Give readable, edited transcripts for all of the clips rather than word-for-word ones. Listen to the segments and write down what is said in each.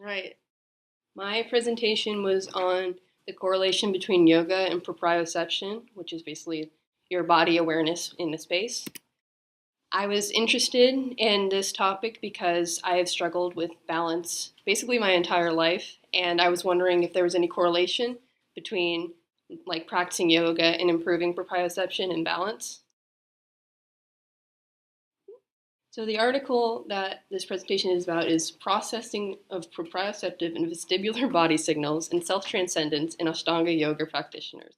Right. My presentation was on the correlation between yoga and proprioception, which is basically your body awareness in the space. I was interested in this topic because I have struggled with balance basically my entire life, and I was wondering if there was any correlation between like practicing yoga and improving proprioception and balance. So the article that this presentation is about is Processing of Proprioceptive and Vestibular Body Signals in Self-Transcendence in Ashtanga Yoga Practitioners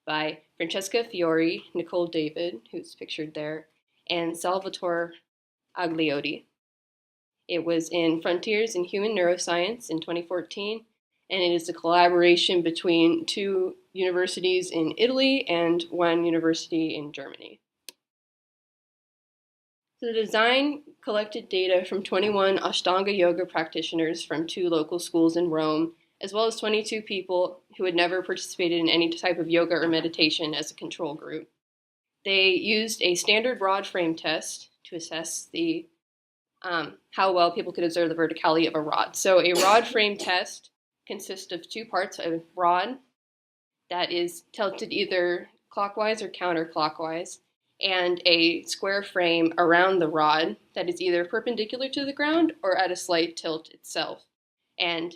by Francesca Fiore, Nicole David, who's pictured there, and Salvatore Agliotti. It was in Frontiers in Human Neuroscience in 2014, and it is a collaboration between 2 universities in Italy and 1 university in Germany. So the design collected data from 21 Ashtanga yoga practitioners from 2 local schools in Rome, as well as 22 people who had never participated in any type of yoga or meditation as a control group. They used a standard rod frame test to assess the how well people could observe the verticality of a rod. So a rod frame test consists of 2 parts: a rod that is tilted either clockwise or counterclockwise, and a square frame around the rod that is either perpendicular to the ground or at a slight tilt itself. And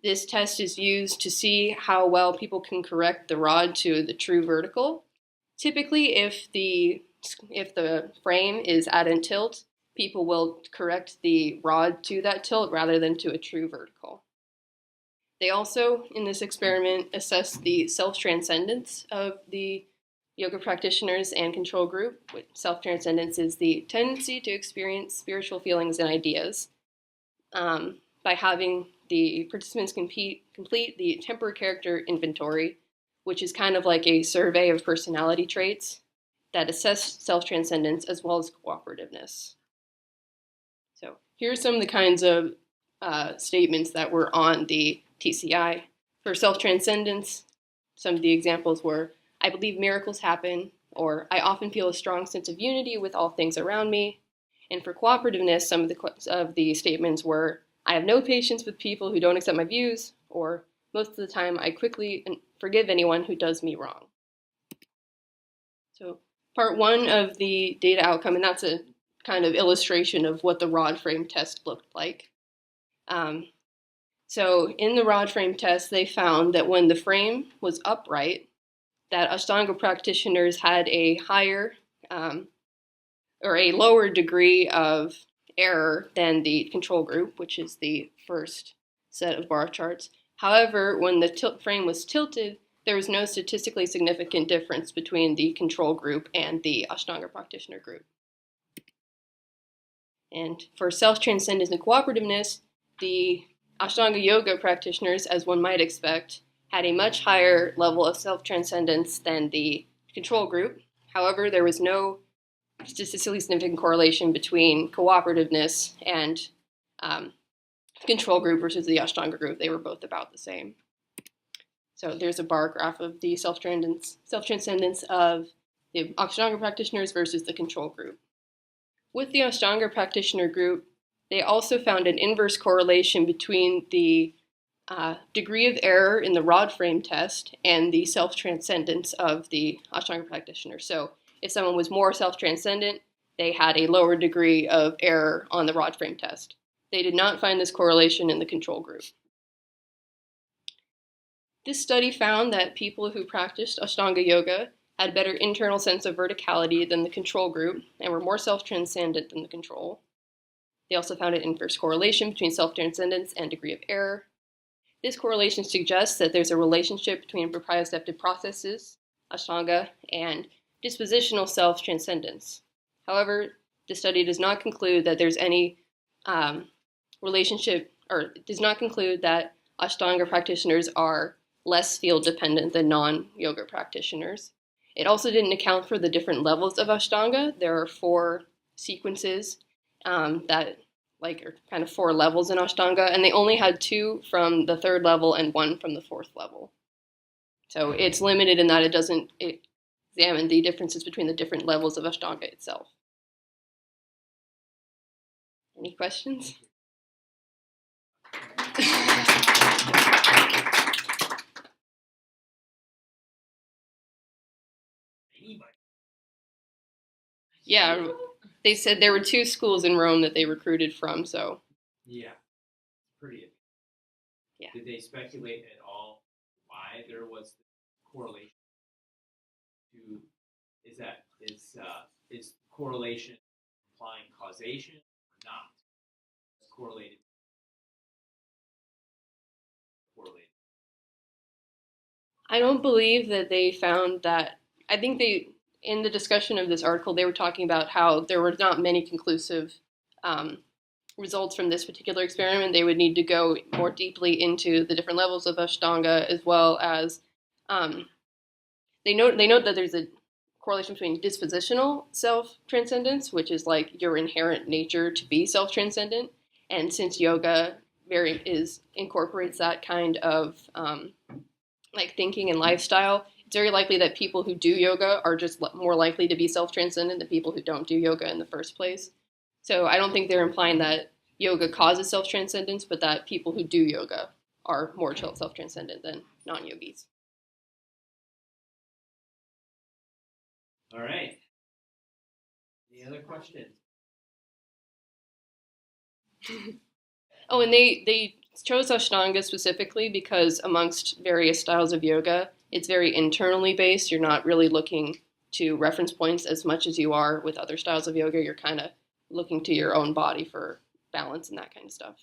this test is used to see how well people can correct the rod to the true vertical. Typically, if the frame is at a tilt, people will correct the rod to that tilt rather than to a true vertical. They also, in this experiment, assessed the self-transcendence of the yoga practitioners and control group. Self-transcendence is the tendency to experience spiritual feelings and ideas by having the participants complete the temporary character inventory, which is kind of like a survey of personality traits that assess self-transcendence as well as cooperativeness. So here are some of the kinds of statements that were on the TCI. For self-transcendence, some of the examples were, I believe miracles happen, or I often feel a strong sense of unity with all things around me. And for cooperativeness, some of the statements were, I have no patience with people who don't accept my views, or most of the time I quickly forgive anyone who does me wrong. So part 1 of the data outcome, and that's a kind of illustration of what the rod frame test looked like. So in the rod frame test, they found that when the frame was upright, that Ashtanga practitioners had a higher or a lower degree of error than the control group, which is the first set of bar charts. However, when the frame was tilted, there was no statistically significant difference between the control group and the Ashtanga practitioner group. And for self-transcendence and cooperativeness, the Ashtanga yoga practitioners, as one might expect, had a much higher level of self-transcendence than the control group. However, there was no statistically significant correlation between cooperativeness and control group versus the Ashtanga group. They were both about the same. So there's a bar graph of the self-transcendence of the Ashtanga practitioners versus the control group. With the Ashtanga practitioner group, they also found an inverse correlation between the degree of error in the rod frame test and the self-transcendence of the Ashtanga practitioner. So if someone was more self-transcendent, they had a lower degree of error on the rod frame test. They did not find this correlation in the control group. This study found that people who practiced Ashtanga yoga had a better internal sense of verticality than the control group and were more self-transcendent than the control. They also found an inverse correlation between self-transcendence and degree of error. This correlation suggests that there's a relationship between proprioceptive processes, Ashtanga, and dispositional self-transcendence. However, the study does not conclude that there's any relationship, or does not conclude that Ashtanga practitioners are less field-dependent than non-yoga practitioners. It also didn't account for the different levels of Ashtanga. There are 4 sequences that are kind of 4 levels in Ashtanga, and they only had 2 from the 3rd level and 1 from the 4th level. So it's limited in that it doesn't examine the differences between the different levels of Ashtanga itself. Any questions? Yeah, they said there were 2 schools in Rome that they recruited from, so. Yeah, pretty. Yeah. Did they speculate at all why there was correlation to, is correlation implying causation or not? It's correlated. I don't believe that they found that. I think in the discussion of this article, they were talking about how there were not many conclusive um, results from this particular experiment. They would need to go more deeply into the different levels of Ashtanga, as well as um, they note that there's a correlation between dispositional self-transcendence, which is like your inherent nature to be self-transcendent, and since yoga incorporates that kind of like thinking and lifestyle, it's very likely that people who do yoga are just more likely to be self-transcendent than people who don't do yoga in the first place. So I don't think they're implying that yoga causes self-transcendence, but that people who do yoga are more self-transcendent than non-yogis. All right. Any other questions? Oh, and they chose Ashtanga specifically because amongst various styles of yoga, it's very internally based. You're not really looking to reference points as much as you are with other styles of yoga. You're kind of looking to your own body for balance and that kind of stuff.